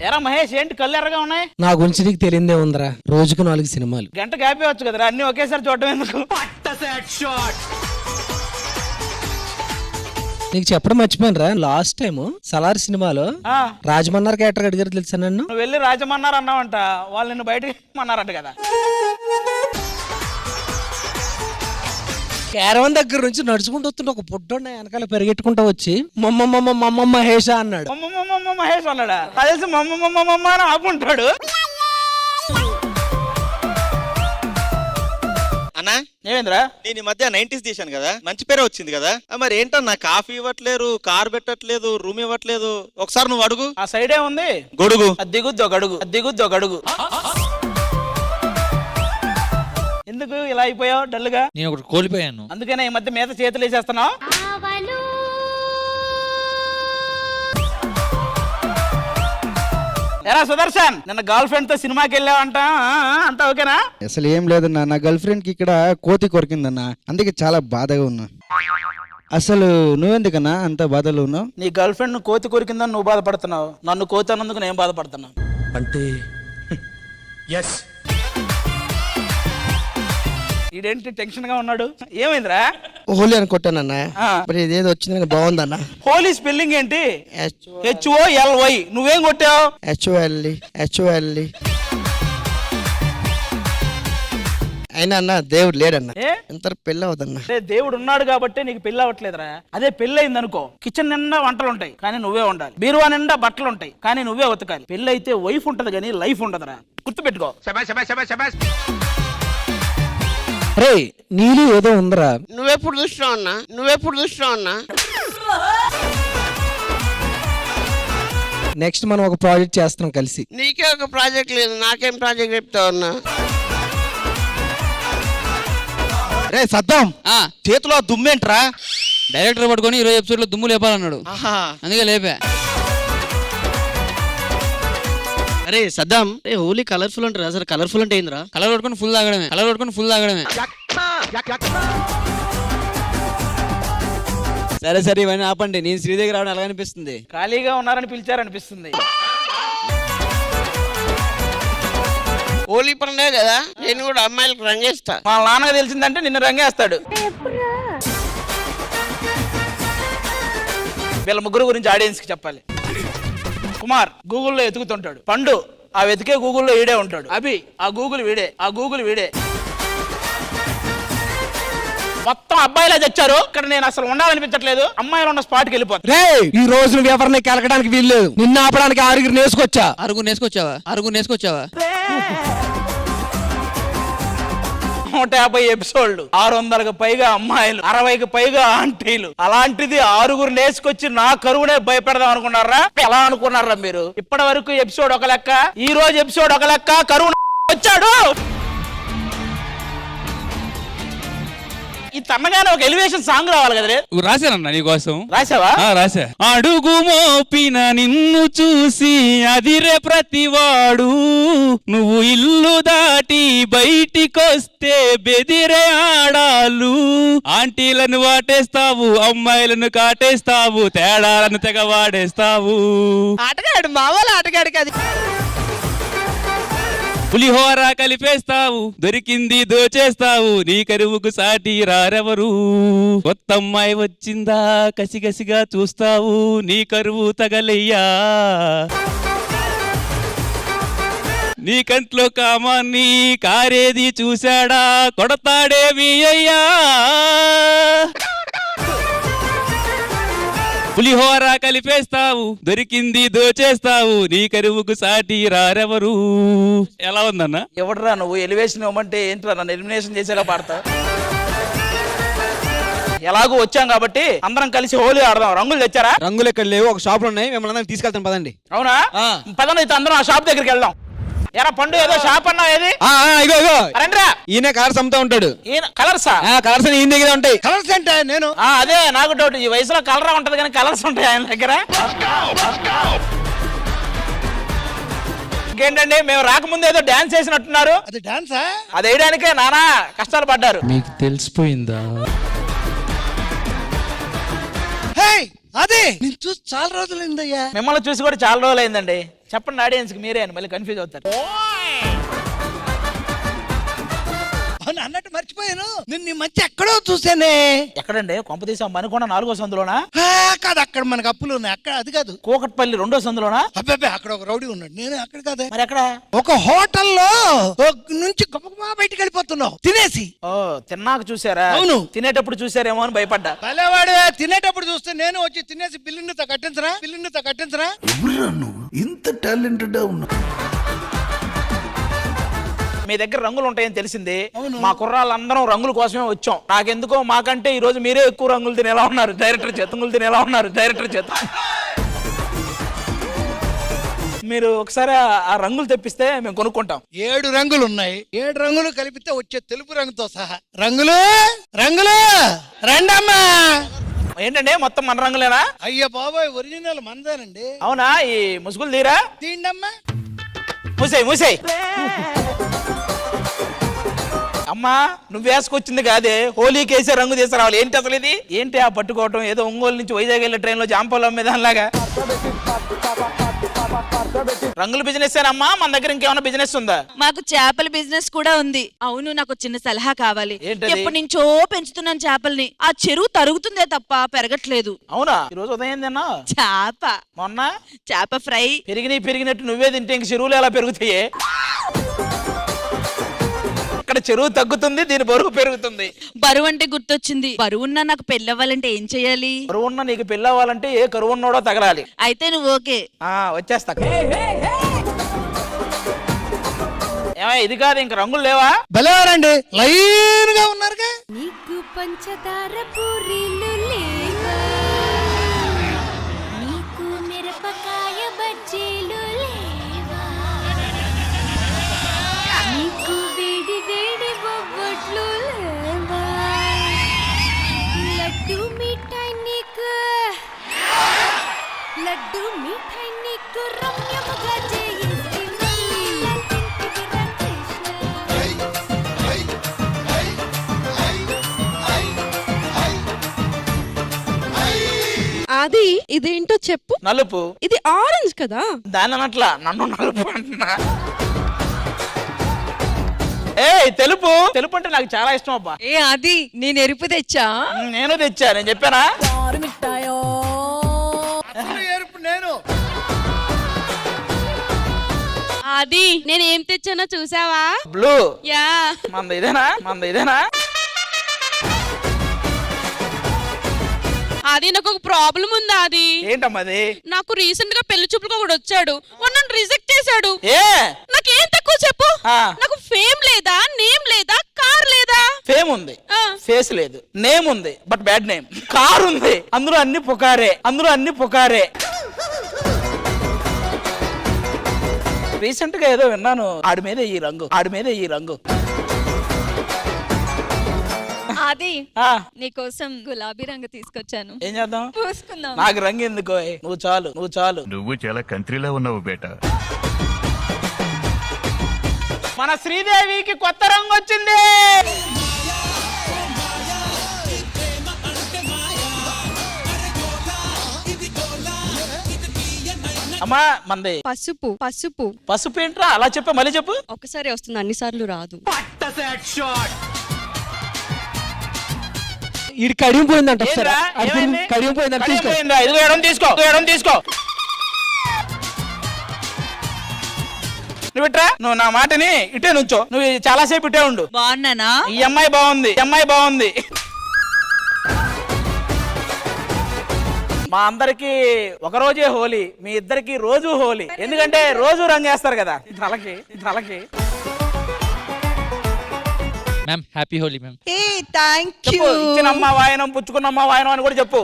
ఎరా మహేష్, ఏంటి కళ్ళు ఎర్రగా ఉన్నాయి? నా గురించి నీకు తెలియదే ఉందరా, రోజుకు 4 సినిమాలు. గంట గ్యాపేవచ్చు కదరా, అన్ని ఒకేసారి చూడటం ఎందుకు? నీకు చెప్పడం మర్చిపోయినరా, లాస్ట్ టైం సలార్ సినిమాలో రాజమన్నారు క్యారెక్టర్ అడిగారు తెలుసా నన్ను. నువ్వు వెళ్ళి రాజమన్నారు అన్నావంట, వాళ్ళు నిన్ను బయటకి అన్నారంట కదా. క్యారవన్ దగ్గర నుంచి నడుచుకుంటూ వస్తుంటే ఒక పొడ్డున్న వెనకాల పెరిగెట్టుకుంటూ వచ్చి మమ్మ మహేష అన్నాడు. మమ్మ మహేష్ అన్నాడా? తెలిసి మమ్మ అని ఆపుంటాడు. అన్నా ఏమేంద్రా, నేను ఈ మధ్య 90s తీశాను కదా, మంచి పేరే వచ్చింది కదా. మరి ఏంటన్నా కాఫీ ఇవ్వట్లేరు, కార్ పెట్టట్లేదు, రూమ్ ఇవ్వట్లేదు. ఒకసారి నువ్వు అడుగు. ఆ సైడే ఉంది గొడుగు, అది దిగుద్దు ఒక అడుగు. ఎందుకు ఇలా అయిపోయావు డల్గా? నేను ఒకటి కోల్పోయాను, అందుకనే ఈ మధ్య మీద చేతులు వేసేస్తున్నావు. ఎరా సుదర్శన్, నిన్న గర్ల్ ఫ్రెండ్ తో సినిమాకి వెళ్ళావంట, అంతా ఓకేనా? అసలు ఏం లేదన్నా, నా గర్ల్ ఫ్రెండ్ కి ఇక్కడ కోతి కొరికిందన్నా, అందుకే చాలా బాధగా ఉన్నా. అసలు నువ్వెందుకన్నా అంత బాధలో ఉన్నావు? నీ గర్ల్ ఫ్రెండ్ కోతి కొరికిందని నువ్వు బాధపడుతున్నావు, నన్ను కోతి అన్నందుకు నేను బాధపడుతున్నావు. అంటే ఈడేంటి టెన్షన్ గా ఉన్నాడు, ఏమైందిరా? హోలీ అని కొట్టానన్నా, మరి ఇదేదో వచ్చిందని బాగుందన్నా. హోలీ స్పెల్లింగ్ ఏంటి? HOLY. నువ్వేం కొట్టావు? HOLE. అయినా అన్న దేవుడు లేడన్నా, ఎంత పెళ్ళి అవుదన్నా. అదే దేవుడు ఉన్నాడు కాబట్టి నీకు పెళ్ళి అవ్వట్లేదురా. అదే పెళ్ళి అయింది అనుకో, కిచెన్ నిండా వంటలు ఉంటాయి కానీ నువ్వే ఉండాలి, బీరువా నిండా బట్టలు ఉంటాయి కానీ నువ్వే ఉతకాలి. పెళ్ళి అయితే వైఫ్ ఉంటది కానీ లైఫ్ ఉండదురా, గుర్తుపెట్టుకో. రే నీళ్ళు ఏదో ఉందరా. నువ్వెప్పుడు చూసినావు అన్నా? నెక్స్ట్ మనం ఒక ప్రాజెక్ట్ చేస్తున్నాం కలిసి. నీకే ఒక ప్రాజెక్ట్ లేదు, నాకేం ప్రాజెక్ట్ చెప్తావు అన్నా? రే సద్దాం, చేతిలో దుమ్మేంట్రా? డైరెక్టర్ పట్టుకొని 20 ఎపిసోడ్ లో దుమ్ము లేపాలన్నాడు, అందుకే లేపా. అరే సద్దాం, హోలీ కలర్ఫుల్ అంటారు, అసలు కలర్ఫుల్ అంటే ఏందిరా? కలర్ పట్టుకొని ఫుల్ తాగడమే. సరే ఇవన్నీ ఆపండి, నేను శ్రీ దగ్గర రావడం అలాగే అనిపిస్తుంది. ఖాళీగా ఉన్నారని పిలిచారనిపిస్తుంది. హోలీ పండుగ కదా, నేను కూడా అమ్మాయిలకు రంగేస్తా. మా నాన్నగా తెలిసిందంటే నిన్ను రంగేస్తాడు. వీళ్ళ ముగ్గురు గురించి ఆడియన్స్ కి చెప్పాలి. కుమార్ గూగుల్లో ఎతుకుతుంటాడు, పండు ఆ వెతికే గూగుల్లో ఈడే ఉంటాడు, అభి ఆ గూగుల్ వీడే. మొత్తం అబ్బాయిలా తెచ్చారు ఇక్కడ, నేను అసలు ఉండాలనిపించట్లేదు, అమ్మాయిలు ఉన్న స్పాట్కి వెళ్ళిపోతాను. రే ఈ రోజు నువ్వు ఎవరిని కెలకడానికి వీల్లేదు, నిన్ను ఆపడానికి 6 నేసుకొచ్చావా? 6 నేసుకొచ్చావా? 150 ఎపిసోడ్లు, 600కు పైగా అమ్మాయిలు, 60కి పైగా ఆంటీలు, అలాంటిది 6 నేసుకొచ్చి నా కరువునే భయపెడదాం అనుకున్నారా? ఎలా అనుకున్నారా మీరు? ఇప్పటి వరకు ఎపిసోడ్ ఒక లెక్క, ఈ రోజు ఎపిసోడ్ ఒక లెక్క, కరువు వచ్చాడు. ఈ తన్నగానే ఒక ఎలివేషన్ సాంగ్ రావాలి కదా. రాశానన్నా నీకోసం. రాసావా? రాశా. అడుగు మోపిన నిన్ను చూసి అదిరే ప్రతివాడు, నువ్వు ఇల్లు దాటి బయటికొస్తే బెదిరే ఆడాలు. ఆంటీలను వాటేస్తావు, అమ్మాయిలను కాటేస్తావు, తేడాలను తెగ వాడేస్తావు. ఆటగాడు మావాళ్ళ ఆటగాడు కాదు. పులిహోర కలిపేస్తావు, దొరికింది దోచేస్తావు, నీ కరువుకు సాటి రారెవరు. కొత్త అమ్మాయి వచ్చిందా కసిగసిగా చూస్తావు, నీ కరువు తగలయ్యా. నీ కంట్లో కామాన్ని కారేది చూశాడా, కొడతాడేమి అయ్యా. పులిహోర కలిపేస్తావు, దొరికింది దోచేస్తావు, నీ కరువుకు సాటి రారెవరు. ఎలా ఉందన్నా? ఎవడరా నువ్వు? ఎలివేషన్ ఇవ్వమంటే ఏంట్రా, నన్ను ఎలిమినేషన్ చేసేలా పాడతావు? ఎలాగో వచ్చాం కాబట్టి అందరం కలిసి హోలీ ఆడదాం. రంగులు తెచ్చారా? రంగులు ఎక్కడ లేవు, ఒక షాప్ లో ఉన్నాయి, మిమ్మల్ని అందరం తీసుకెళ్తాను పదండి. అవునా? పదండి అయితే అందరం ఆ షాప్ దగ్గరికి వెళ్దాం. ఎరా పండు, ఏదో షాప్ అన్నా, ఏది? ఇగో రండిరా. ఈయన కలర్స్ అమ్ముతా ఉంటాడు. కలర్సా? కలర్స్ ఈయన దగ్గర ఉంటాయి. కలర్స్ అంటే నేను అదే నాకు డౌట్, ఈ వయసులో కలరా ఉంటది కానీ కలర్స్ ఉంటాయి ఆయన దగ్గర. ఇంకేంటండి, మేము రాకముందు ఏదో డాన్స్ చేసినట్టున్నారు. అది డాన్సా? అది వేయడానికే నానా కష్టాలు పడ్డారు. మీకు తెలిసిపోయిందా? అదే నేను చూసి చాలా రోజులైందయ్యా. మిమ్మల్ని చూసి కూడా చాలా రోజులు అయిందండి. చెప్పండి ఆడియన్స్ కి మీరే అని మళ్ళీ కన్ఫ్యూజ్ అవుతారు. అవును అన్నట్టు మర్చిపోయాను, నిన్ను ఈ మధ్య ఎక్కడో చూసానే. ఎక్కడండి? కొంపతీసాం మనకొండ 4వ సందులోనా? కాదు, అక్కడ మనకు అప్పులు ఉన్నాయి, అక్కడ అది కాదు. కూకట్పల్లి 2వ సందులోనా? అబ్బాయి అక్కడ ఒక రౌడీ ఉన్నాడు, నేను అక్కడ కాదే. మరి ఎక్కడ? ఒక హోటల్లో నుంచి గబగబా బయటికి వెళ్ళిపోతున్నావు తినేసి. ఓ తిన్నాక చూసారా? అవును. తినేటప్పుడు చూసారేమో అని భయపడ్డా. భలేవాడు, తినేటప్పుడు చూస్తే నేను వచ్చి తినేసి బిల్లుతో కట్టించరా. ఇంత టాలెంటెడ్ ఉన్నా. మీ దగ్గర రంగులు ఉంటాయని తెలిసింది. మా కుర్రాళ్ళందరం రంగుల కోసమే వచ్చాం. నాకెందుకో మాకంటే ఈ రోజు మీరే ఎక్కువ రంగులు తినేలా ఉన్నారు. డైరెక్టర్ చేత మీరు ఒకసారి ఆ రంగులు తెప్పిస్తే మేము కొనుక్కుంటాం. 7 రంగులు ఉన్నాయి, 7 రంగులు కలిపితే వచ్చే తెలుపు రంగుతో సహా. రంగులు రండమ్మా. ఏంటండి మొత్తం మన రంగులేనా? అయ్య బాబాయ్, ఒరిజినల్ మందేనండి. అవునా? ఈ ముసుగులు తీరా? తీండమ్మా. మూసేయ్. అమ్మా నువ్వు వేసుకొచ్చింది కాదే, హోలీకి వేసే రంగు తీసుకురావాలి. ఏంటి అసలు ఇది? ఏంటి ఆ పట్టుకోవటం? ఏదో ఒంగోలు నుంచి వైజాగ్ వెళ్ళే ట్రైన్ లో జాంపాలు అమ్మేదానిలాగా. రంగుల బిజినెస్ ఏనమ్మా? మన దగ్గర ఇంకేమైనా బిజినెస్ ఉందా? మాకు చేపల బిజినెస్ కూడా ఉంది. అవును, నాకు చిన్న సలహా కావాలి. ఏంటది? ఎప్పటి నుంచో పెంచుతున్నాను చేపల్ని. ఆ చెరువు తరుగుతుందే తప్ప పెరగట్లేదు. అవునా? ఈ రోజు ఉదయం తిన్నా చేప, మొన్న చేప ఫ్రై. పెరిగినట్టు నువ్వే తింటే ఇంక చెరువులు ఎలా పెరుగుతాయే? ఇక్కడ చెరువు తగ్గుతుంది, దీని బరువు పెరుగుతుంది. బరువు అంటే గుర్తొచ్చింది. బరువున్నా నాకు పెళ్ళి అవ్వాలంటే ఏం చెయ్యాలి? కరువున్న నీకు పెళ్ళి అవ్వాలంటే ఏ కరువున్నోడో తగలాలి. అయితే నువ్వు ఓకే. వచ్చేస్తా. ఏమయ్య, ఇది కాదు ఇంక రంగులు లేవా? భలేవారండి, లైన్ గా ఉన్నారుగా. నీకు పంచదార పూరీలు లేవా, నీకు మిరపకాయ బజ్జీలు లేవా, నీకు వేడి వేడి బొబ్బట్లు లేవా, లడ్డు మిఠాయి నీకు రమ్యముగా చేయిస్తే మళ్ళీ తింటికి రా కృష్ణ. అది ఇదేంటో చెప్పు. నలుపు. ఇది ఆరెంజ్ కదా? దాని అనట్లా, నన్ను నలుపు అంటున్నా. తెలుపు అంటే నాకు చాలా ఇష్టం అబ్బా. అది నేను ఎరుపు తెచ్చా. నేను తెచ్చా, నేను చెప్పానా? నేను అది నేను ఏం తెచ్చానో చూసావా? బ్లూ. యా, మంద ఇదేనా? అది నాకు ఒక ప్రాబ్లం ఉందా? అది ఏంటమ్మా అది? నాకు రీసెంట్ గా పెళ్లి చూపులకు ఒకడు వచ్చాడు, నన్ను రిజెక్ట్ చేశాడు. నాకేం తక్కువ చెప్పు? నాకు ఫేమ్ లేదా, నేమ్ లేదా, కార్ లేదా? ఫేమ్ ఉంది, ఫేస్ లేదు. నేమ్ ఉంది బట్ బ్యాడ్ నేమ్. కార్ ఉంది, అందులో అన్ని పుకారే. రీసెంట్ గా ఏదో విన్నాను, ఆడి మీద ఈ రంగు. అది నీకోసం గులాబీ రంగు తీసుకొచ్చాను. ఏం చేద్దాం? పూసుకుందాం. నాకు రంగు ఎందుకో, నువ్వు చాలు. నువ్వు చాలా కంట్రీలో ఉన్నావు బేటా. మన శ్రీదేవికి కొత్త రంగు వచ్చింది. అమ్మా మంది పసుపు ఏంట్రా అలా చెప్పా? మళ్ళీ చెప్పు. ఒకసారి వస్తుంది, అన్నిసార్లు రాదు. ఇది కడిగిపోయిందంట. ఏంట్రా? ఏమైంది? కడిగిపోయిందంట. కడిగిపోయిందా? ఇదిగో ఎడం తీసుకో. నువ్వు ఇట్రా, నువ్వు నా మాటని ఇటే నుంచో. నువ్వు చాలాసేపు ఇటే ఉండు. బాగున్నానా? ఈ అమ్మాయి బాగుంది. మా అందరికి ఒక రోజే హోలీ, మీ ఇద్దరికి రోజు హోలీ. ఎందుకంటే రోజు రంగేస్తారు కదా తలకి. Ma'am happy Holi ma'am. Thank you. చెప్పు, ఇచ్చినమ్మ వాయనం పుచ్చుకున్నమ్మ వాయనం అని కూడా చెప్పు.